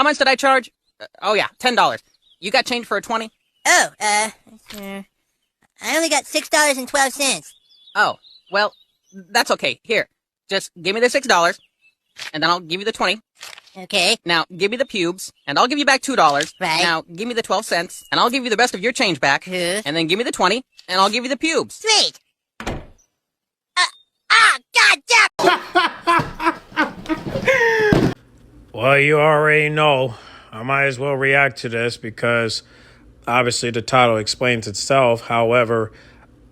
How much did I charge? Oh yeah, $10. You got change for a 20? Oh, I only got $6.12. Oh, well, that's okay. Here, just give me the $6, and then I'll give you the 20. Okay. Now, give me the pubes, and I'll give you back $2. Right. Now, give me the 12 cents, and I'll give you the rest of your change back. And then give me the 20, and I'll give you the pubes. Sweet. God damn! Well, you already know. I might as well react to this because obviously the title explains itself. However,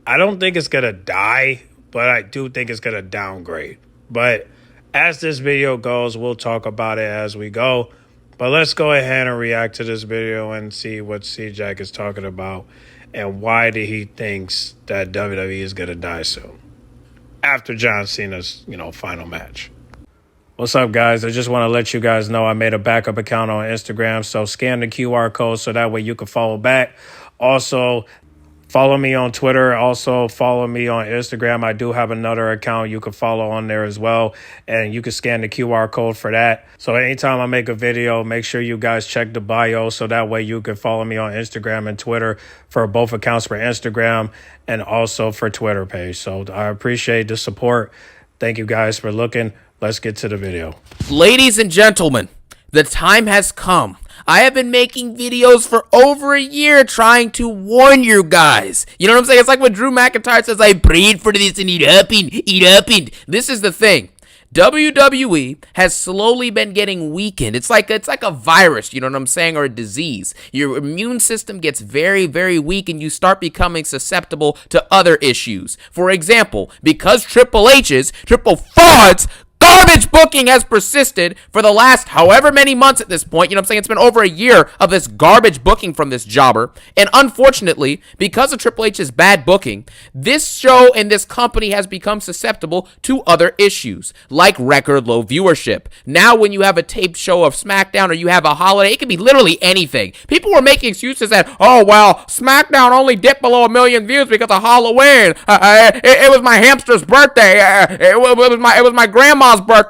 I don't think it's going to die, but I do think it's going to downgrade. But as this video goes, we'll talk about it as we go. But let's go ahead and react to this video and see what CJAX is talking about and why did he thinks that WWE is going to die soon after John Cena's, final match. What's up, guys? I just want to let you guys know I made a backup account on Instagram, so scan the QR code so that way you can follow back. Also, follow me on Twitter. Also, follow me on Instagram. I do have another account you can follow on there as well, and you can scan the QR code for that. So anytime I make a video, make sure you guys check the bio so that way you can follow me on Instagram and Twitter for both accounts for Instagram and also for Twitter page. So I appreciate the support. Thank you guys for looking. Let's get to the video. Ladies and gentlemen, the time has come. I have been making videos for over a year trying to warn you guys. You know what I'm saying? It's like when Drew McIntyre says, I prayed for this and it happened. This is the thing. WWE has slowly been getting weakened. It's like a virus, you know what I'm saying, or a disease. Your immune system gets very, very weak and you start becoming susceptible to other issues. For example, because Triple Fraud's garbage booking has persisted for the last however many months at this point. You know what I'm saying? It's been over a year of this garbage booking from this jobber. And unfortunately, because of Triple H's bad booking, this show and this company has become susceptible to other issues, like record low viewership. Now, when you have a taped show of SmackDown or you have a holiday, it can be literally anything. People were making excuses that, oh, well, SmackDown only dipped below 1 million views because of Halloween. It was my hamster's birthday. It was my grandma's birthday.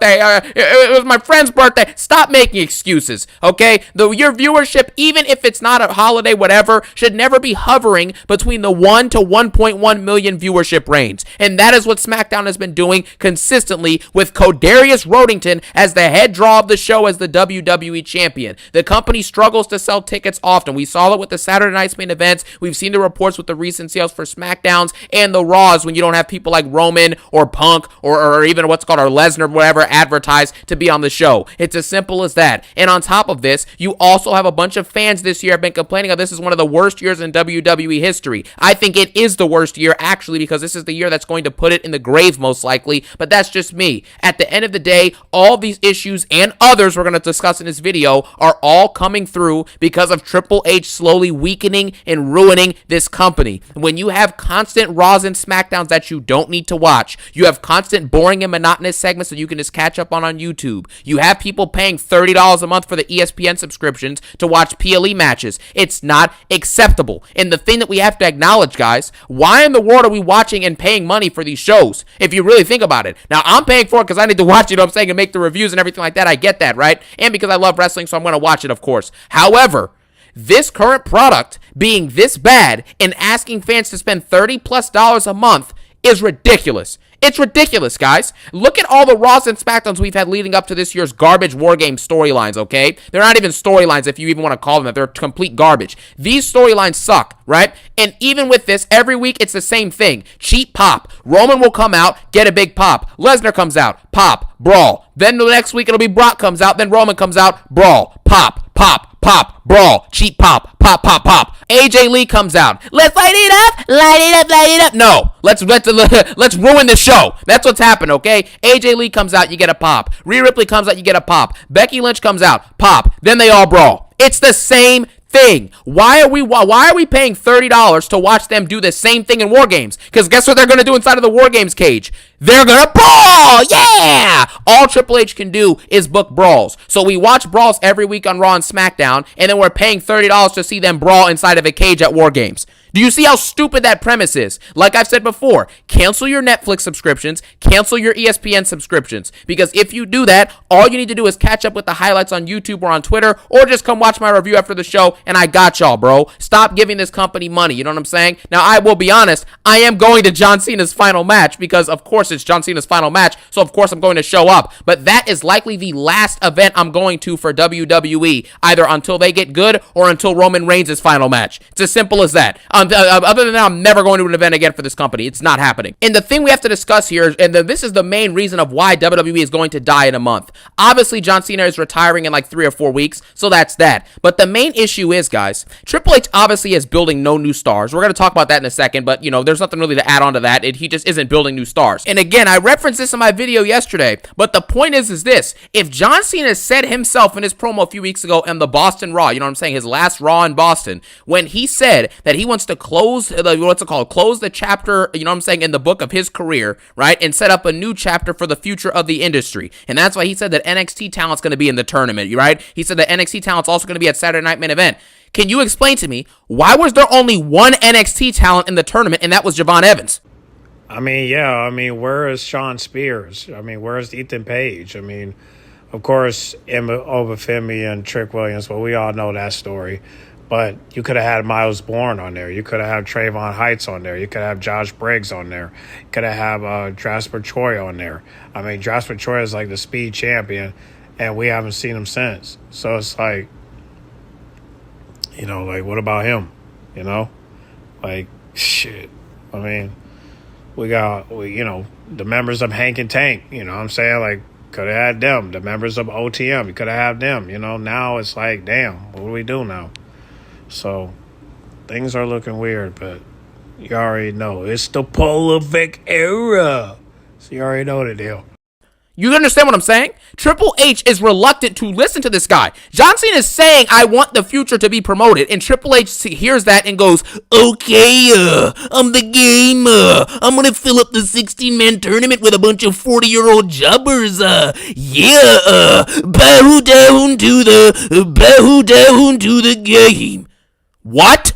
It was my friend's birthday. Stop making excuses, okay? Your viewership, even if it's not a holiday, whatever, should never be hovering between the 1 to 1.1 million viewership range. And that is what SmackDown has been doing consistently with Codarius Rodington as the head draw of the show as the WWE champion. The company struggles to sell tickets often. We saw it with the Saturday Night's main events. We've seen the reports with the recent sales for SmackDowns and the Raws when you don't have people like Roman or Punk or even what's called our Lesnar, whatever, advertised to be on the show. It's as simple as that. And on top of this, you also have a bunch of fans this year have been complaining of this is one of the worst years in WWE history. I think it is the worst year, actually, because this is the year that's going to put it in the grave, most likely, but that's just me. At the end of the day, all these issues and others we're going to discuss in this video are all coming through because of Triple H slowly weakening and ruining this company. When you have constant Raws and SmackDowns that you don't need to watch, you have constant boring and monotonous segments that you can just catch up on YouTube. You have people paying $30 a month for the ESPN subscriptions to watch PLE matches. It's not acceptable. And the thing that we have to acknowledge, guys, why in the world are we watching and paying money for these shows? If you really think about it. Now, I'm paying for it because I need to watch it, you know what I'm saying, and make the reviews and everything like that. I get that, right? And because I love wrestling, so I'm going to watch it, of course. However, this current product being this bad and asking fans to spend $30+ a month is ridiculous. It's ridiculous, guys. Look at all the Raws and SmackDowns we've had leading up to this year's garbage War Game storylines, okay? They're not even storylines if you even want to call them that. They're complete garbage. These storylines suck, right? And even with this, every week it's the same thing. Cheap pop. Roman will come out, get a big pop. Lesnar comes out, pop, brawl. Then the next week it'll be Brock comes out, then Roman comes out, brawl, pop, pop, pop, brawl, cheap pop, pop, pop, pop. AJ Lee comes out. Let's light it up, light it up, light it up. No, let's ruin the show. That's what's happened, okay? AJ Lee comes out, you get a pop. Rhea Ripley comes out, you get a pop. Becky Lynch comes out, pop. Then they all brawl. It's the same thing. Why are we paying $30 to watch them do the same thing in War Games? Because guess what they're going to do inside of the War Games cage? They're going to brawl! Yeah! All Triple H can do is book brawls. So we watch brawls every week on Raw and SmackDown, and then we're paying $30 to see them brawl inside of a cage at War Games. Do you see how stupid that premise is? Like I've said before, cancel your Netflix subscriptions, cancel your ESPN subscriptions, because if you do that, all you need to do is catch up with the highlights on YouTube or on Twitter, or just come watch my review after the show, and I got y'all, bro. Stop giving this company money, you know what I'm saying? Now, I will be honest, I am going to John Cena's final match, because of course it's John Cena's final match, so of course I'm going to show up, but that is likely the last event I'm going to for WWE, either until they get good, or until Roman Reigns' final match. It's as simple as that. Other than that, I'm never going to an event again for this company. It's not happening. And the thing we have to discuss here, and this is the main reason of why WWE is going to die in a month. Obviously, John Cena is retiring in like 3 or 4 weeks, so that's that. But the main issue is, guys, Triple H obviously is building no new stars. We're going to talk about that in a second, but, you know, there's nothing really to add on to that. He just isn't building new stars. And again, I referenced this in my video yesterday, but the point is this. If John Cena said himself in his promo a few weeks ago in the Boston Raw, you know what I'm saying, his last Raw in Boston, when he said that he wants to close the chapter, you know what I'm saying, in the book of his career, right, and set up a new chapter for the future of the industry. And that's why he said that NXT talent's going to be in the tournament, right? He said that NXT talent's also going to be at Saturday Night Main Event. Can you explain to me, why was there only one NXT talent in the tournament, and that was Javon Evans? I mean, yeah, I mean, where is Sean Spears? I mean, where is Ethan Page? I mean, of course, Emma Obafemi and Trick Williams, well, we all know that story. But you could have had Miles Bourne on there. You could have had Trayvon Heights on there. You could have Josh Briggs on there. You could have Jasper Troy on there. I mean, Jasper Troy is like the speed champion, and we haven't seen him since. So it's like, you know, like, what about him? You know? Like, shit. I mean, you know, the members of Hank and Tank, you know what I'm saying? Like, could have had them. The members of OTM, you could have had them. You know, now it's like, damn, what do we do now? So, things are looking weird, but you already know. It's the Polovic era. So, you already know the deal. You understand what I'm saying? Triple H is reluctant to listen to this guy. John Cena is saying, I want the future to be promoted. And Triple H hears that and goes, okay, I'm the game. I'm going to fill up the 16-man tournament with a bunch of 40-year-old jobbers. Bow down to the game. What?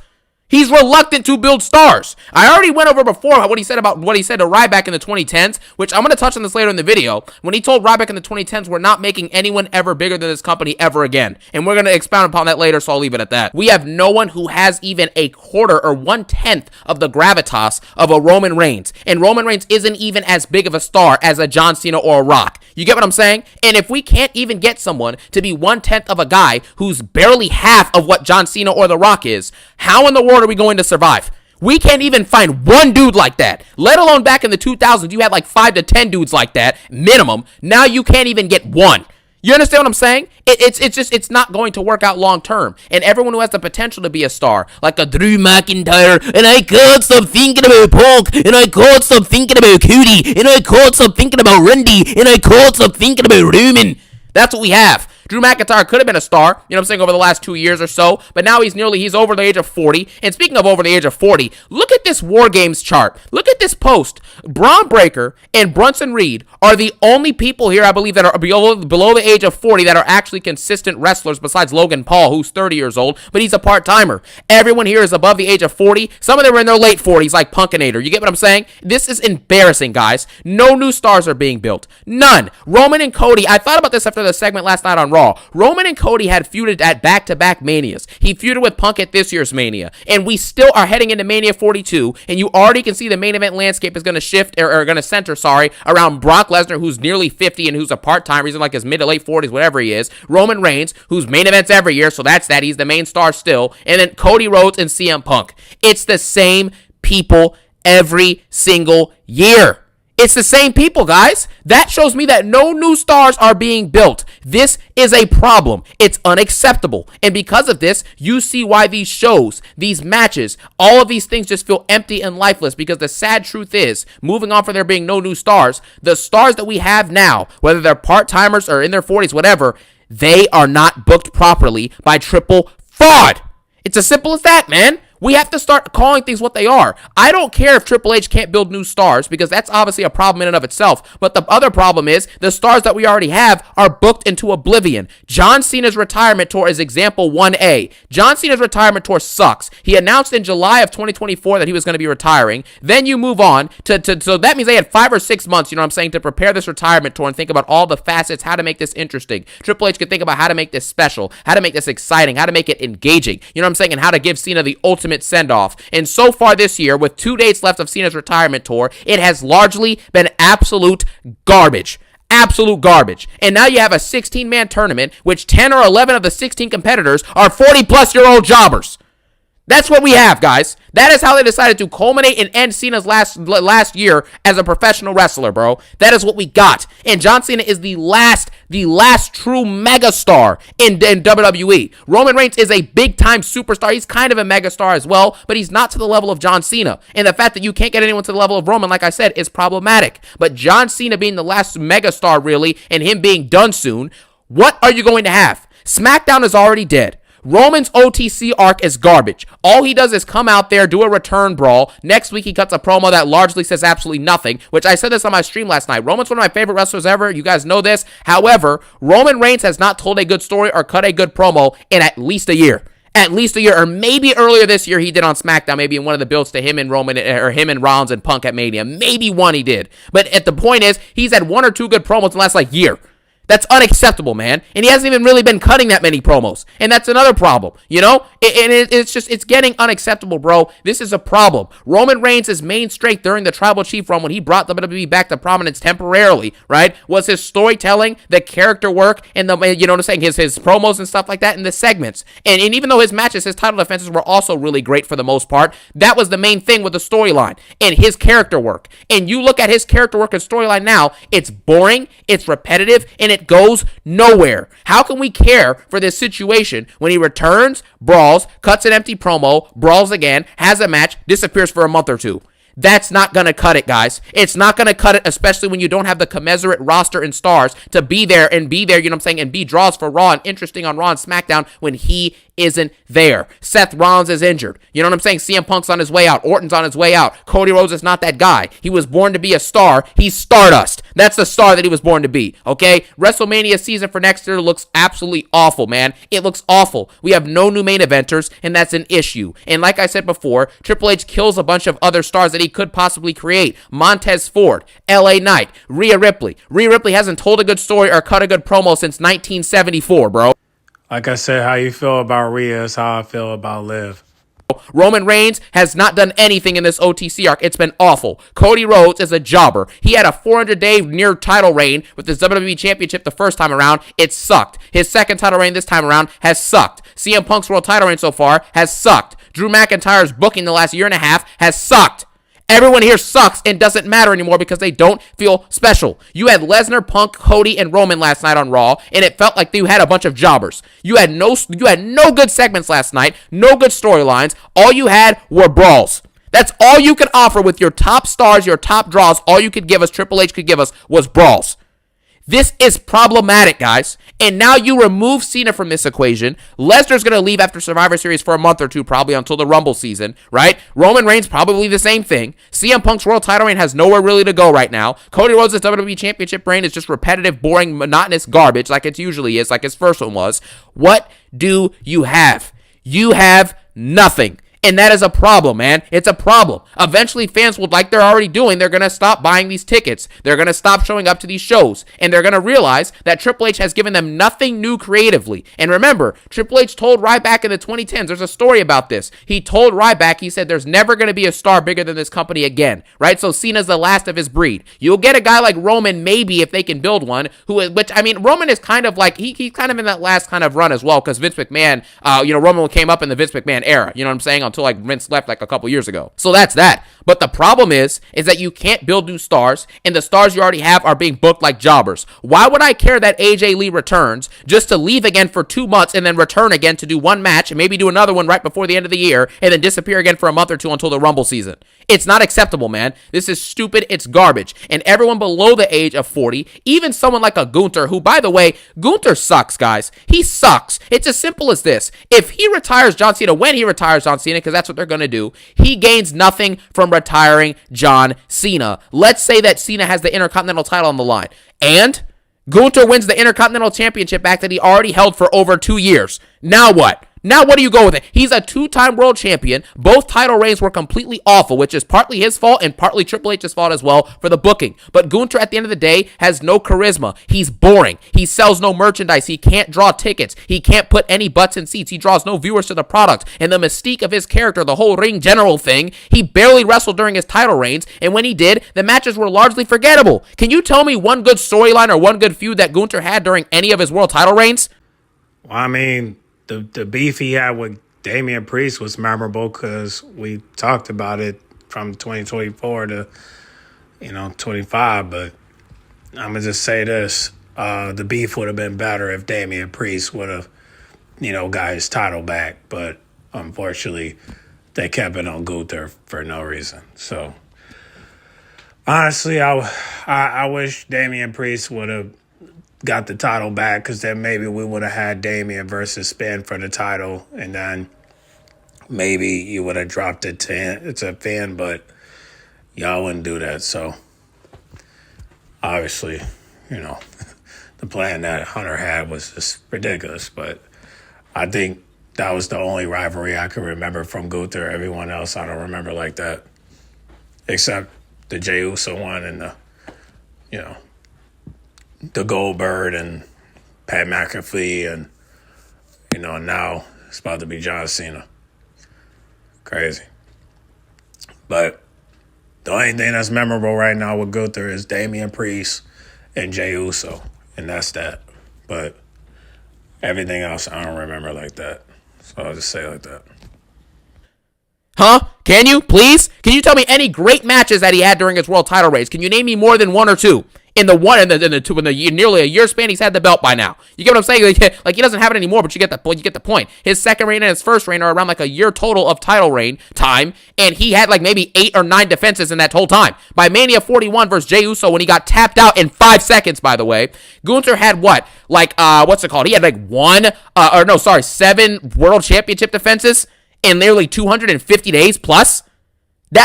He's reluctant to build stars. I already went over before what he said to Ryback in the 2010s, which I'm going to touch on this later in the video, when he told Ryback in the 2010s, we're not making anyone ever bigger than this company ever again. And we're going to expound upon that later, so I'll leave it at that. We have no one who has even a quarter or 1/10 of the gravitas of a Roman Reigns. And Roman Reigns isn't even as big of a star as a John Cena or a Rock. You get what I'm saying? And if we can't even get someone to be 1/10 of a guy who's barely half of what John Cena or The Rock is, how in the world are we going to survive? We can't even find one dude like that, let alone back in the 2000s. You had like 5 to 10 dudes like that, minimum. Now you can't even get one. You understand what I'm saying? It's not going to work out long term. And everyone who has the potential to be a star, like a Drew McIntyre, and I can't stop thinking about Punk, and I can't stop thinking about Cody, and I can't stop thinking about Randy, and I can't stop thinking about Roman. That's what we have. Drew McIntyre could have been a star, you know what I'm saying, over the last 2 years or so, but now he's over the age of 40. And speaking of over the age of 40, look at this War Games chart. Look at this post. Braun Breaker and Brunson Reed are the only people here, I believe, that are below the age of 40 that are actually consistent wrestlers, besides Logan Paul, who's 30 years old, but he's a part-timer. Everyone here is above the age of 40. Some of them are in their late 40s, like Punkinator. You get what I'm saying? This is embarrassing, guys. No new stars are being built. None. Roman and Cody, I thought about this after the segment last night on Raw. Roman and Cody had feuded at back-to-back Manias. He feuded with Punk at this year's Mania. And we still are heading into Mania 42, and you already can see the main event landscape is going to shift, or going to center, around Brock Lesnar, who's nearly 50 and who's a part-timer. He's in like his mid to late 40s, whatever he is. Roman Reigns, who's main events every year, so that's that. He's the main star still. And then Cody Rhodes and CM Punk. It's the same people every single year. It's the same people, guys. That shows me that no new stars are being built. This is a problem. It's unacceptable. And because of this, you see why these shows, these matches, all of these things just feel empty and lifeless, because the sad truth is, moving on from there being no new stars, the stars that we have now, whether they're part-timers or in their 40s, whatever, they are not booked properly by Triple Fraud. It's as simple as that, man. We have to start calling things what they are. I don't care if Triple H can't build new stars, because that's obviously a problem in and of itself. But the other problem is the stars that we already have are booked into oblivion. John Cena's retirement tour is example 1A. John Cena's retirement tour sucks. He announced in July of 2024 that he was going to be retiring. Then you move on so that means they had 5 or 6 months, you know what I'm saying, to prepare this retirement tour and think about all the facets, how to make this interesting. Triple H could think about how to make this special, how to make this exciting, how to make it engaging, you know what I'm saying, and how to give Cena the ultimate send-off. And so far this year, with 2 dates left of Cena's retirement tour, it has largely been absolute garbage. Absolute garbage. And now you have a 16-man tournament, which 10 or 11 of the 16 competitors are 40-plus-year-old jobbers. That's what we have, guys. That is how they decided to culminate and end Cena's last year as a professional wrestler, bro. That is what we got. And John Cena is the last true megastar in WWE. Roman Reigns is a big-time superstar. He's kind of a megastar as well, but he's not to the level of John Cena. And the fact that you can't get anyone to the level of Roman, like I said, is problematic. But John Cena being the last megastar, really, and him being done soon, what are you going to have? SmackDown is already dead. Roman's OTC arc is garbage. All he does is come out there, do a return brawl. Next week, he cuts a promo that largely says absolutely nothing, which I said this on my stream last night. Roman's one of my favorite wrestlers ever. You guys know this. However, Roman Reigns has not told a good story or cut a good promo in at least a year. At least a year, or maybe earlier this year he did on SmackDown, maybe in one of the builds to him and Roman, or him and Rollins and Punk at Mania. Maybe one he did. But at the point is, he's had 1 or 2 good promos in the last, year. That's unacceptable, man. And he hasn't even really been cutting that many promos. And that's another problem, you know? It's getting unacceptable, bro. This is a problem. Roman Reigns' main strength during the Tribal Chief run, when he brought WWE back to prominence temporarily, right, was his storytelling, the character work, and you know what I'm saying, his promos and stuff like that, and the segments. And even though his matches, his title defenses were also really great for the most part, that was the main thing with the storyline and his character work. And you look at his character work and storyline now, it's boring, it's repetitive, and it goes nowhere. How can we care for this situation when he returns, brawls, cuts an empty promo, brawls again, has a match, disappears for a month or 2? That's not going to cut it, guys. It's not going to cut it, especially when you don't have the commensurate roster and stars to be there, you know what I'm saying, and be draws for Raw and interesting on Raw and SmackDown when he isn't there. Seth Rollins is injured. You know what I'm saying? CM Punk's on his way out. Orton's on his way out. Cody Rhodes is not that guy. He was born to be a star. He's Stardust. That's the star that he was born to be, okay? WrestleMania season for next year looks absolutely awful, man. It looks awful. We have no new main eventers, and that's an issue. And like I said before, Triple H kills a bunch of other stars that he could possibly create. Montez Ford, LA Knight, Rhea Ripley. Rhea Ripley hasn't told a good story or cut a good promo since 1974, bro. Like I said, how you feel about Rhea is how I feel about Liv. Roman Reigns has not done anything in this OTC arc. It's been awful. Cody Rhodes is a jobber. He had a 400-day near title reign with the WWE Championship the first time around. It sucked. His second title reign this time around has sucked. CM Punk's world title reign so far has sucked. Drew McIntyre's booking the last year and a half has sucked. Everyone here sucks and doesn't matter anymore because they don't feel special. You had Lesnar, Punk, Cody, and Roman last night on Raw, and it felt like you had a bunch of jobbers. You had no good segments last night, no good storylines. All you had were brawls. That's all you could offer with your top stars, your top draws. All you could give us, Triple H could give us, was brawls. This is problematic, guys. And now you remove Cena from this equation. Lesnar's going to leave after Survivor Series for a month or 2, probably until the Rumble season, right? Roman Reigns, probably the same thing. CM Punk's world title reign has nowhere really to go right now. Cody Rhodes' WWE Championship reign is just repetitive, boring, monotonous garbage like it usually is, like his first one was. What do you have? You have nothing. And that is a problem, man. It's a problem. Eventually, fans will, like they're already doing, they're going to stop buying these tickets. They're going to stop showing up to these shows. And they're going to realize that Triple H has given them nothing new creatively. And remember, Triple H told Ryback in the 2010s, there's a story about this. He told Ryback, he said, there's never going to be a star bigger than this company again, right? So Cena's the last of his breed. You'll get a guy like Roman, maybe, if they can build one, Roman is kind of like, he's kind of in that last kind of run as well, because Vince McMahon, Roman came up in the Vince McMahon era, you know what I'm saying? Until Vince left a couple years ago. So that's that. But the problem is that you can't build new stars, and the stars you already have are being booked like jobbers. Why would I care that AJ Lee returns just to leave again for 2 months and then return again to do one match and maybe do another one right before the end of the year and then disappear again for a month or 2 until the Rumble season? It's not acceptable, man. This is stupid. It's garbage. And everyone below the age of 40, even someone like a Gunther, who, by the way, Gunther sucks, guys. He sucks. It's as simple as this. If he retires John Cena, when he retires John Cena, because that's what they're going to do. He gains nothing from retiring John Cena. Let's say that Cena has the Intercontinental title on the line, and Gunther wins the Intercontinental Championship back that he already held for over 2 years. Now what? Now what do you go with it? He's a 2-time world champion. Both title reigns were completely awful, which is partly his fault and partly Triple H's fault as well for the booking. But Gunther, at the end of the day, has no charisma. He's boring. He sells no merchandise. He can't draw tickets. He can't put any butts in seats. He draws no viewers to the product. And the mystique of his character, the whole ring general thing, he barely wrestled during his title reigns. And when he did, the matches were largely forgettable. Can you tell me one good storyline or one good feud that Gunther had during any of his world title reigns? Well, I mean, the beef he had with Damian Priest was memorable because we talked about it from 2024 to 25. But I'm gonna just say this: the beef would have been better if Damian Priest would have got his title back. But unfortunately, they kept it on Gunther for no reason. So honestly, I wish Damian Priest would have got the title back, because then maybe we would have had Damian versus Spin for the title, and then maybe you would have dropped it to Finn, but y'all wouldn't do that. So obviously, the plan that Hunter had was just ridiculous. But I think that was the only rivalry I could remember from Gunther. Everyone else I don't remember like that, except the Jey Uso one and the Goldberg and Pat McAfee, and now it's about to be John Cena. Crazy. But the only thing that's memorable right now with Gunther is Damian Priest and Jey Uso, and that's that. But everything else I don't remember like that, so I'll just say it like that. Huh? Can you, please? Can you tell me any great matches that he had during his world title reigns? Can you name me more than one or two? In the nearly a year span, he's had the belt by now. You get what I'm saying? Like he doesn't have it anymore, but you get the point. His second reign and his first reign are around like a year total of title reign time, and he had like maybe 8 or 9 defenses in that whole time. By Mania 41 versus Jey Uso, when he got tapped out in 5 seconds, by the way, Gunther had what? Like what's it called? He had like 7 world championship defenses in nearly 250 days plus.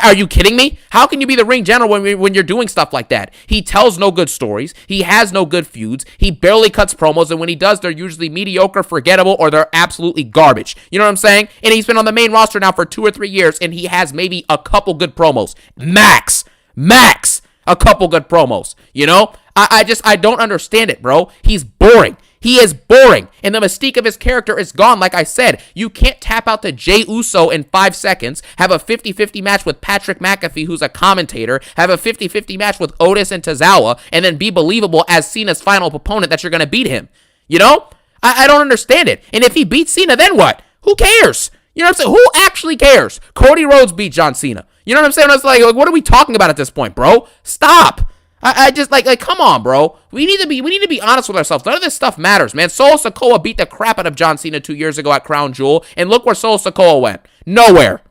Are you kidding me? How can you be the ring general when you're doing stuff like that? He tells no good stories. He has no good feuds. He barely cuts promos, and when he does, they're usually mediocre, forgettable, or they're absolutely garbage. You know what I'm saying? And he's been on the main roster now for 2 or 3 years, and he has maybe a couple good promos. Max. A couple good promos. I don't understand it, bro. He's boring. He is boring, and the mystique of his character is gone. Like I said, you can't tap out to Jey Uso in 5 seconds, have a 50-50 match with Patrick McAfee, who's a commentator, have a 50-50 match with Otis and Tozawa, and then be believable as Cena's final opponent that you're going to beat him. I don't understand it. And if he beats Cena, then what? Who cares? You know what I'm saying? Who actually cares? Cody Rhodes beat John Cena. You know what I'm saying? I was like, what are we talking about at this point, bro? Stop. I just like come on, bro. We need to be honest with ourselves. None of this stuff matters, man. Solo Sikoa beat the crap out of John Cena 2 years ago at Crown Jewel, and look where Solo Sikoa went. Nowhere.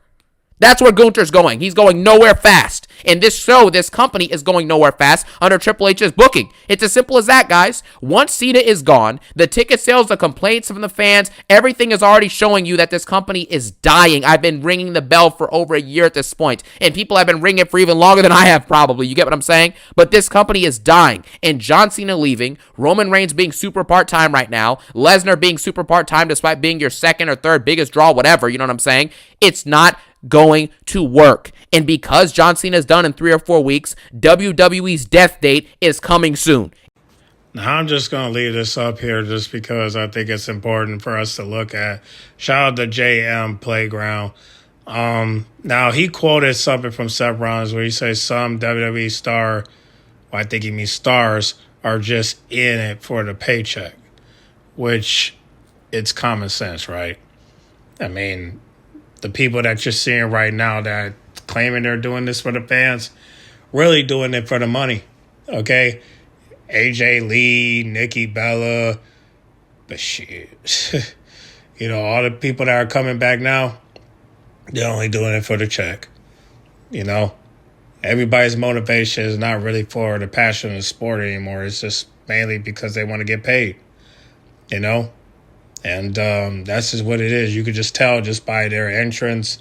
That's where Gunther's going. He's going nowhere fast. And this company is going nowhere fast under Triple H's booking. It's as simple as that, guys. Once Cena is gone, the ticket sales, the complaints from the fans, everything is already showing you that this company is dying. I've been ringing the bell for over a year at this point, and people have been ringing it for even longer than I have probably. You get what I'm saying? But this company is dying. And John Cena leaving, Roman Reigns being super part-time right now, Lesnar being super part-time despite being your second or third biggest draw, whatever, you know what I'm saying? It's not going to work. And because John Cena is done in 3 or 4 weeks, WWE's death date is coming soon. Now, I'm just going to leave this up here just because I think it's important for us to look at. Shout out to JM Playground. Now, he quoted something from Seth Rollins where he says some WWE star, well, I think he means stars, are just in it for the paycheck, which it's common sense, right? I mean, the people that you're seeing right now that claiming they're doing this for the fans, really doing it for the money, okay? AJ Lee, Nikki Bella, but shit. All the people that are coming back now, they're only doing it for the check. Everybody's motivation is not really for the passion of the sport anymore. It's just mainly because they want to get paid, And that's just what it is. You could just tell just by their entrance,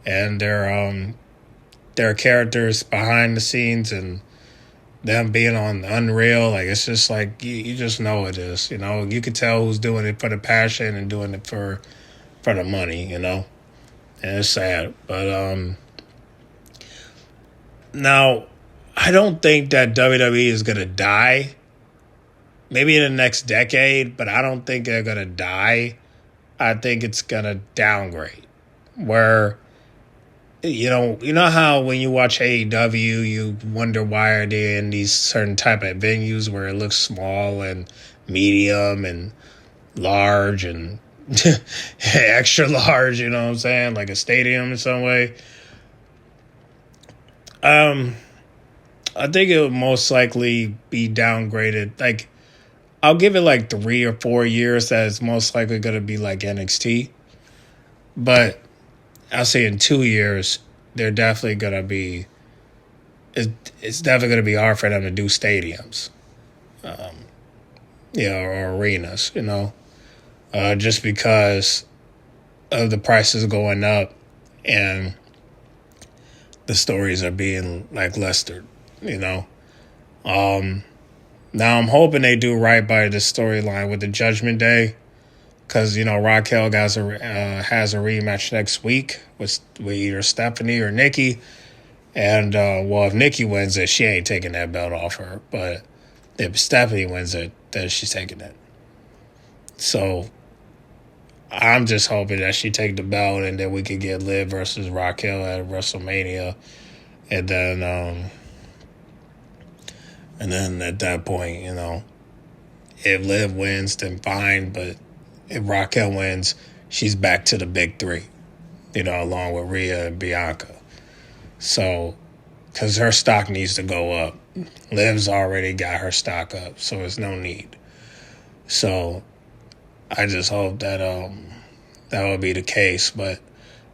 and their characters behind the scenes and them being on Unreal, like it's just like you just know it is. You know, you can tell who's doing it for the passion and doing it for the money. You know, and it's sad, but now I don't think that WWE is gonna die. Maybe in the next decade, but I don't think they're gonna die. I think it's gonna downgrade. Where you know how when you watch AEW, you wonder why are they in these certain type of venues where it looks small and medium and large and extra large. You know what I'm saying, like a stadium in some way. I think it would most likely be downgraded. Like, I'll give it like 3 or 4 years that it's most likely going to be like NXT. But I'll say in 2 years, they're definitely going to be... It's definitely going to be hard for them to do stadiums. Or arenas, just because of the prices going up and the stories are being lackluster, Now I'm hoping they do right by the storyline with the Judgment Day, because Raquel has a rematch next week with either Stephanie or Nikki, and if Nikki wins it, she ain't taking that belt off her, but if Stephanie wins it, then she's taking it. So I'm just hoping that she take the belt and then we could get Liv versus Raquel at WrestleMania, and then at that point, if Liv wins, then fine. But if Raquel wins, she's back to the big three, along with Rhea and Bianca. So, because her stock needs to go up. Liv's already got her stock up, so there's no need. So, I just hope that that will be the case. But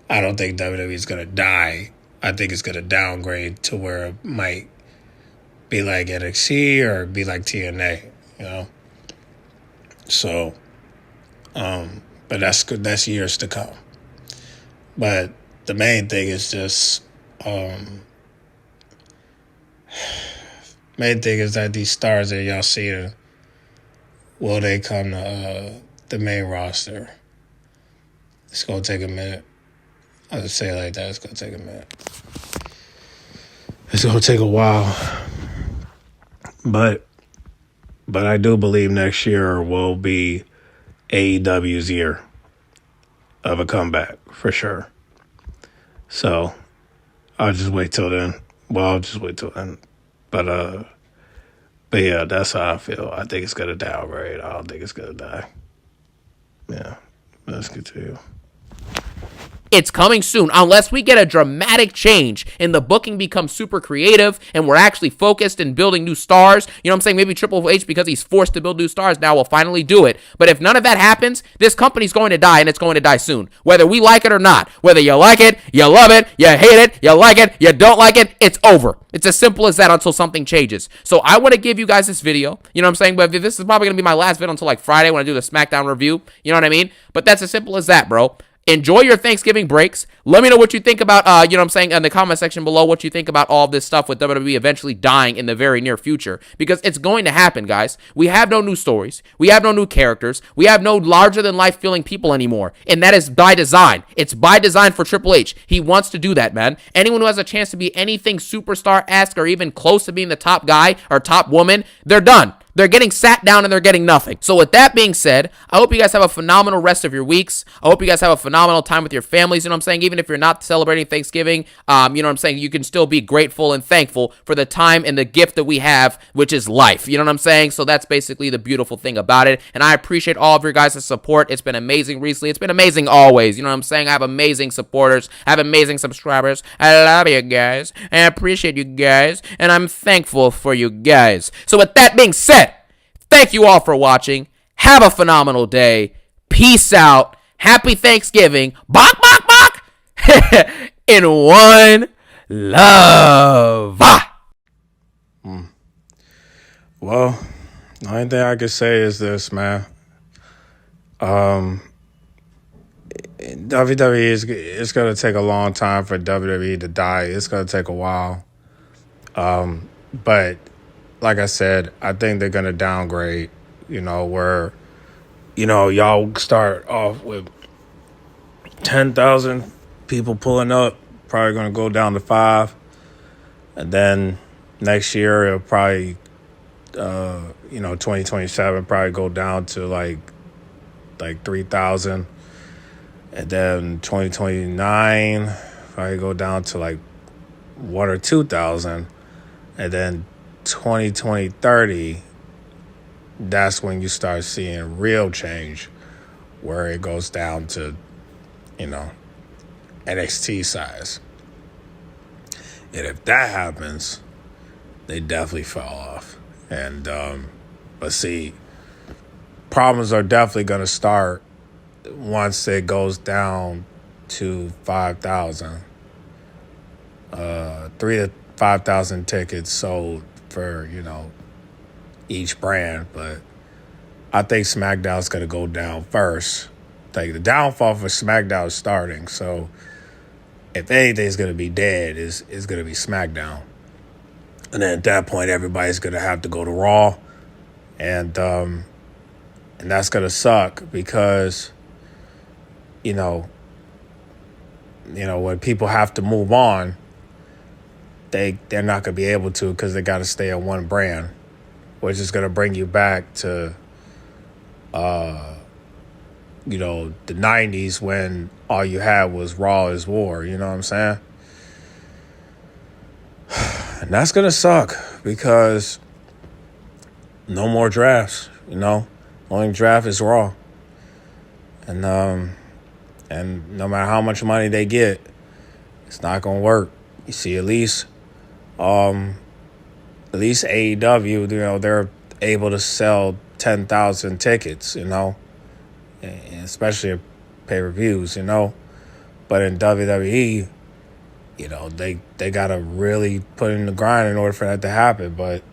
I don't think WWE is going to die. I think it's going to downgrade to where it might be like NXT or be like TNA, So, but that's years to come. But the main thing is just, main thing is that these stars that y'all see, will they come to the main roster? It's gonna take a minute. I'll just say it like that. It's gonna take a minute. It's gonna take a while. But I do believe next year will be AEW's year of a comeback for sure. So I'll just wait till then. Well, I'll just wait till then. But yeah, that's how I feel. I think it's gonna downgrade. I don't think it's gonna die. Yeah, let's continue. It's coming soon, unless we get a dramatic change and the booking becomes super creative and we're actually focused in building new stars. You know what I'm saying? Maybe Triple H, because he's forced to build new stars, now will finally do it. But if none of that happens, this company's going to die, and it's going to die soon. Whether we like it or not. Whether you like it, you love it, you hate it, you like it, you don't like it, it's over. It's as simple as that until something changes. So I want to give you guys this video. You know what I'm saying? But this is probably going to be my last video until like Friday when I do the SmackDown review. You know what I mean? But that's as simple as that, bro. Enjoy your Thanksgiving breaks. Let me know what you think about, you know what I'm saying, in the comment section below, what you think about all of this stuff with WWE eventually dying in the very near future. Because it's going to happen, guys. We have no new stories. We have no new characters. We have no larger-than-life feeling people anymore. And that is by design. It's by design for Triple H. He wants to do that, man. Anyone who has a chance to be anything superstar-esque or even close to being the top guy or top woman, they're done. They're getting sat down and they're getting nothing. So with that being said, I hope you guys have a phenomenal rest of your weeks. I hope you guys have a phenomenal time with your families. You know what I'm saying? Even if you're not celebrating Thanksgiving, you know what I'm saying? You can still be grateful and thankful for the time and the gift that we have, which is life. You know what I'm saying? So that's basically the beautiful thing about it. And I appreciate all of your guys' support. It's been amazing recently. It's been amazing always. You know what I'm saying? I have amazing supporters. I have amazing subscribers. I love you guys. I appreciate you guys. And I'm thankful for you guys. So with that being said, thank you all for watching. Have a phenomenal day. Peace out. Happy Thanksgiving. Bok, bok, bok. In one love. Well, the only thing I can say is this, man. WWE is it's gonna take a long time for WWE to die. It's gonna take a while. But like I said, I think they're gonna downgrade. Where y'all start off with 10,000 people pulling up, probably gonna go down to 5, and then next year it'll probably 2027 probably go down to like 3,000. And then 2029, probably go down to like 1 or 2,000. And then 2030, that's when you start seeing real change, where it goes down to, NXT size. And if that happens, they definitely fell off. And, but see, problems are definitely going to start once it goes down to 5,000, 3,000 to 5,000 tickets sold for, each brand. But I think SmackDown's going to go down first. Like, the downfall for SmackDown is starting. So if anything's going to be dead, is going to be SmackDown. And then at that point, everybody's going to have to go to Raw. And that's going to suck because, when people have to move on, they're not going to be able to because they got to stay on one brand, which is going to bring you back to, the 90s when all you had was Raw is War. You know what I'm saying? And that's going to suck because no more drafts, Only draft is Raw. And no matter how much money they get, it's not going to work. You see, at least AEW, they're able to sell 10,000 tickets, and especially at pay-per-views, But in WWE, they got to really put in the grind in order for that to happen. But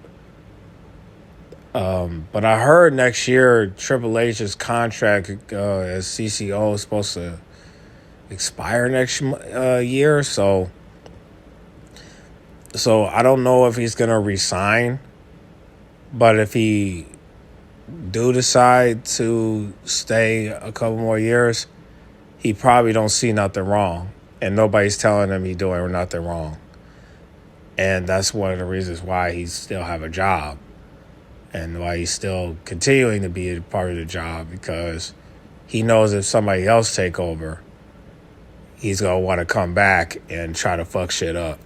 I heard next year Triple H's contract as CCO is supposed to expire next year. So I don't know if he's going to resign. But if he do decide to stay a couple more years, he probably don't see nothing wrong. And nobody's telling him he's doing nothing wrong. And that's one of the reasons why he still have a job. And why he's still continuing to be a part of the job, because he knows if somebody else take over, he's going to want to come back and try to fuck shit up.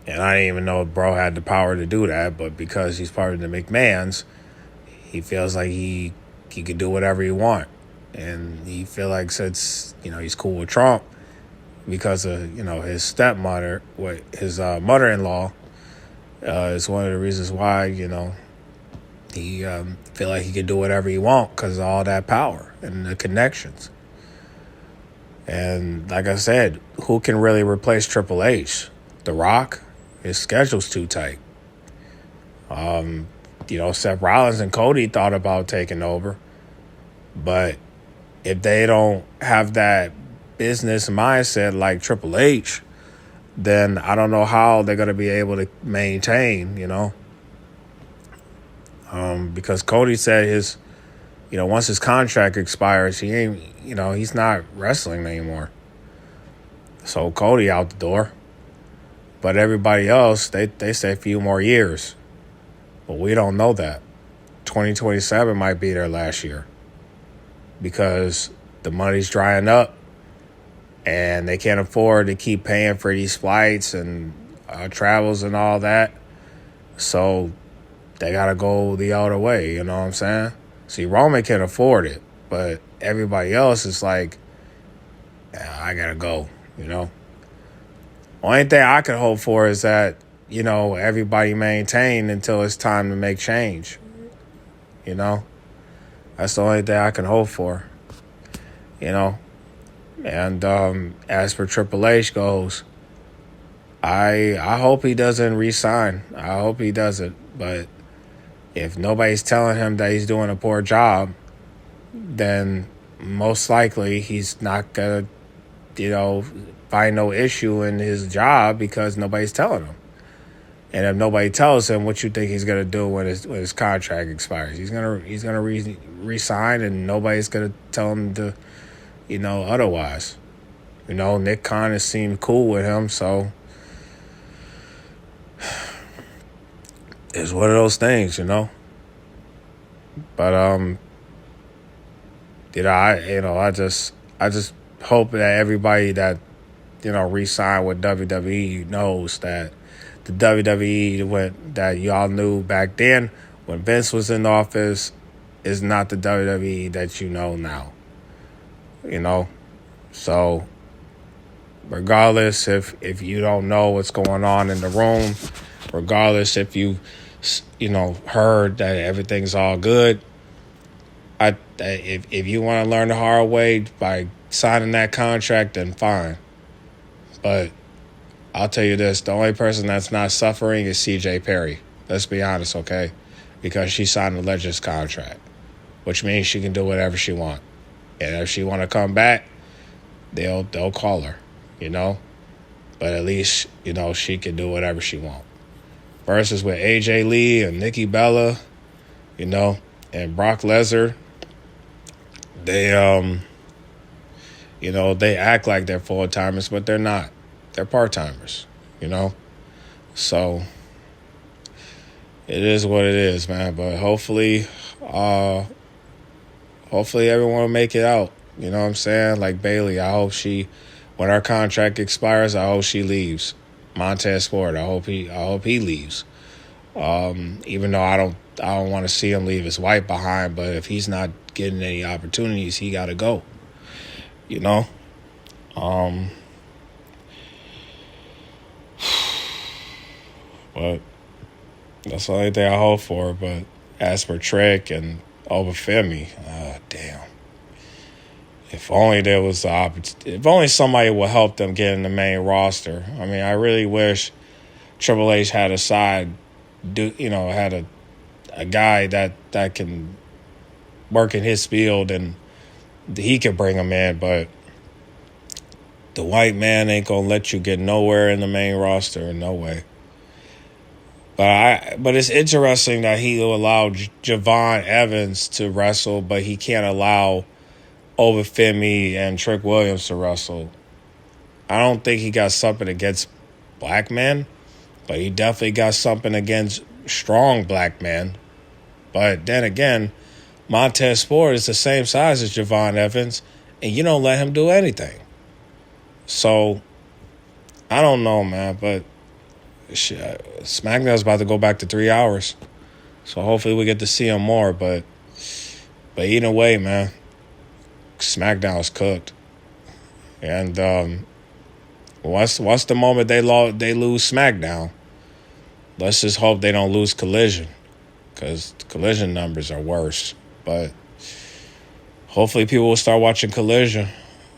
And I didn't even know if bro had the power to do that, but because he's part of the McMahons, he feels like he could do whatever he want. And he feel like since, he's cool with Trump because of, his stepmother, his mother-in-law, is one of the reasons why, he feel like he could do whatever he want because of all that power and the connections. And like I said, who can really replace Triple H? The Rock? His schedule's too tight. Seth Rollins and Cody thought about taking over. But if they don't have that business mindset like Triple H, then I don't know how they're going to be able to maintain, because Cody said once his contract expires, he ain't, he's not wrestling anymore. So Cody out the door. But everybody else, they say a few more years. But we don't know that. 2027 might be their last year because the money's drying up. And they can't afford to keep paying for these flights and travels and all that. So they got to go the other way, you know what I'm saying? See, Roman can afford it, but everybody else is like, I got to go, Only thing I can hope for is that, everybody maintain until it's time to make change. That's the only thing I can hope for, And as for Triple H goes, I hope he doesn't resign. I hope he doesn't. But if nobody's telling him that he's doing a poor job, then most likely he's not gonna, find no issue in his job because nobody's telling him. And if nobody tells him, what you think he's gonna do when his contract expires? He's gonna resign, and nobody's gonna tell him to, otherwise. Nick Khan has seemed cool with him, so it's one of those things, But I just hope that everybody that re-signed with WWE knows that the WWE that y'all knew back then when Vince was in office is not the WWE that you know now. So regardless if you don't know what's going on in the room, regardless if you heard that everything's all good, if you want to learn the hard way by signing that contract, then fine. But I'll tell you this, the only person that's not suffering is CJ Perry. Let's be honest, okay? Because she signed a Legends contract, which means she can do whatever she wants. And if she want to come back, they'll call her, But at least, she can do whatever she wants. Versus with AJ Lee and Nikki Bella, and Brock Lesnar, they they act like they're full-timers, but they're not. They're part-timers, So it is what it is, man. But hopefully everyone will make it out. You know what I'm saying? Like Bailey, I hope when her contract expires, I hope she leaves. Montez Ford, I hope he leaves. Even though I don't want to see him leave his wife behind, but if he's not getting any opportunities, he got to go. But that's the only thing I hope for. But as for Trick and Obafemi, damn. If only there was the opportunity. If only somebody would help them get in the main roster. I mean, I really wish Triple H had a side, had a guy that can work in his field and he could bring him in. But the white man ain't gonna let you get nowhere in the main roster. No way. But it's interesting that he'll allow Javon Evans to wrestle, but he can't allow Obafemi and Trick Williams to wrestle. I don't think he got something against black men, but he definitely got something against strong black men. But then again, Montez Ford is the same size as Javon Evans, and you don't let him do anything. So, I don't know, man, but SmackDown's about to go back to 3 hours. So hopefully we get to see him more, but either way, man, SmackDown's cooked. And once the moment they lose SmackDown, let's just hope they don't lose Collision, because Collision numbers are worse. But hopefully people will start watching Collision,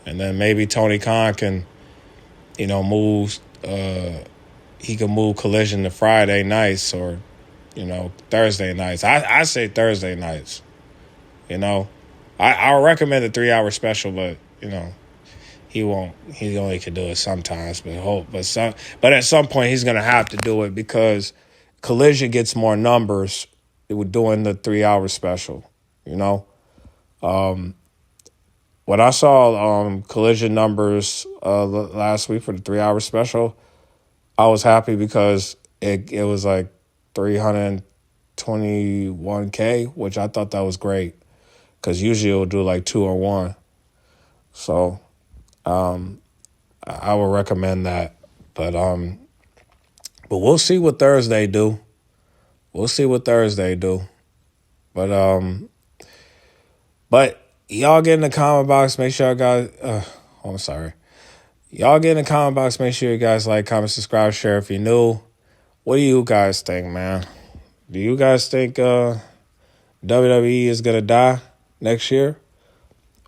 and then maybe Tony Khan can, move. He can move Collision to Friday nights or, Thursday nights. I say Thursday nights. I'll recommend a 3-hour special, but he won't. He only can do it sometimes. But at some point he's gonna have to do it because Collision gets more numbers with doing the 3-hour special. When I saw Collision numbers last week for the 3-hour special, I was happy because it was like 321K, which I thought that was great. Because usually it'll do like 2 or 1. So I would recommend that. But we'll see what Thursday do. But y'all get in the comment box. Make sure I'm sorry. Y'all get in the comment box. Make sure you guys like, comment, subscribe, share if you're new. What do you guys think, man? Do you guys think WWE is going to die next year?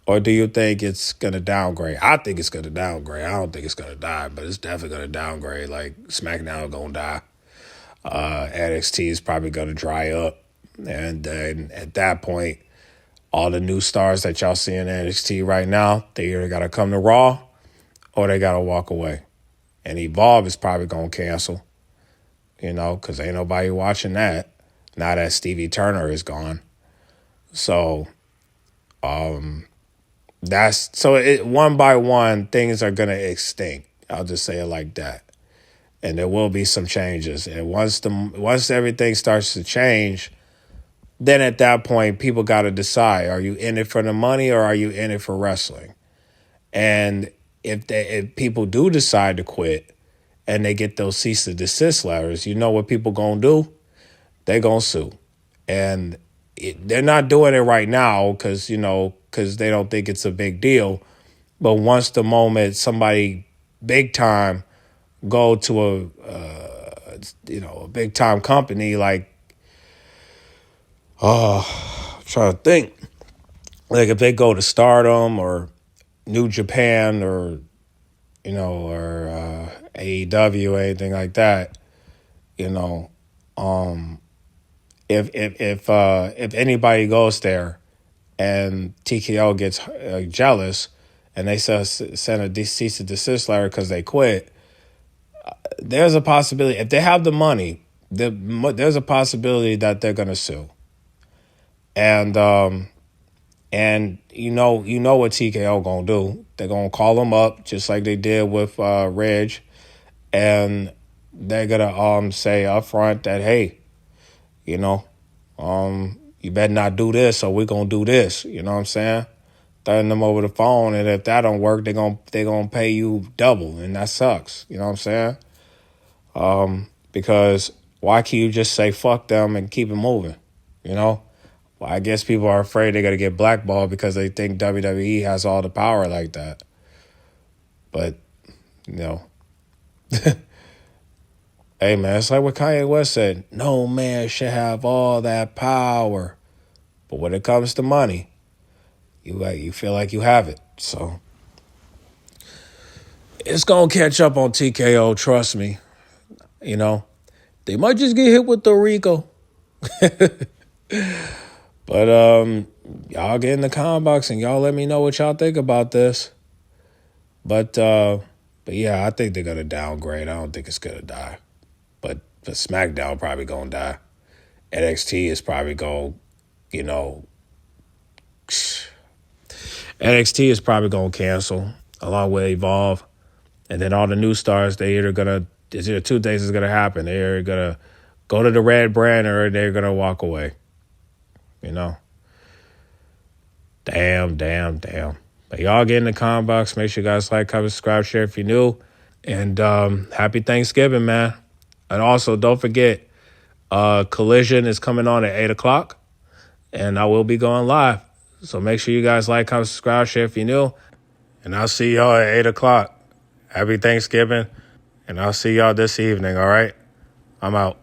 Or do you think it's going to downgrade? I think it's going to downgrade. I don't think it's going to die, but it's definitely going to downgrade. Like, SmackDown is going to die. NXT is probably going to dry up. And then at that point, all the new stars that y'all see in NXT right now, they either got to come to Raw or they got to walk away. And Evolve is probably going to cancel, because ain't nobody watching that now that Stevie Turner is gone. So one by one, things are going to extinct. I'll just say it like that. And there will be some changes. And once everything starts to change, then at that point, people got to decide, are you in it for the money or are you in it for wrestling? And if people do decide to quit and they get those cease and desist letters, you know what people going to do? They're going to sue. And they're not doing it right now because they don't think it's a big deal. But once the moment somebody big time go to a big time company like, I'm trying to think, like if they go to Stardom or New Japan or AEW or anything like that, if anybody goes there and TKO gets jealous and they send a cease and desist letter because they quit, there's a possibility, if they have the money, there's a possibility that they're going to sue. And you know what TKO going to do. They're going to call them up just like they did with Reg. And they're going to say up front that, hey, you better not do this or we're going to do this. You know what I'm saying? Threaten them over the phone. And if that don't work, they're gonna pay you double. And that sucks. You know what I'm saying? Because why can't you just say fuck them and keep it moving? Well, I guess people are afraid they're going to get blackballed because they think WWE has all the power like that. But, hey, man, it's like what Kanye West said. No man should have all that power. But when it comes to money, you feel like you have it. So it's going to catch up on TKO, trust me. They might just get hit with the Rico. But y'all get in the comment box and y'all let me know what y'all think about this. But yeah, I think they're gonna downgrade. I don't think it's gonna die. But SmackDown probably gonna die. NXT is probably NXT is probably gonna cancel along with Evolve, and then all the new stars there's either two things is gonna happen. They're gonna go to the red brand or they're gonna walk away. Damn. But y'all get in the comment box. Make sure you guys like, comment, subscribe, share if you're new. And happy Thanksgiving, man. And also, don't forget, Collision is coming on at 8 o'clock. And I will be going live. So make sure you guys like, comment, subscribe, share if you're new. And I'll see y'all at 8 o'clock. Happy Thanksgiving. And I'll see y'all this evening, all right? I'm out.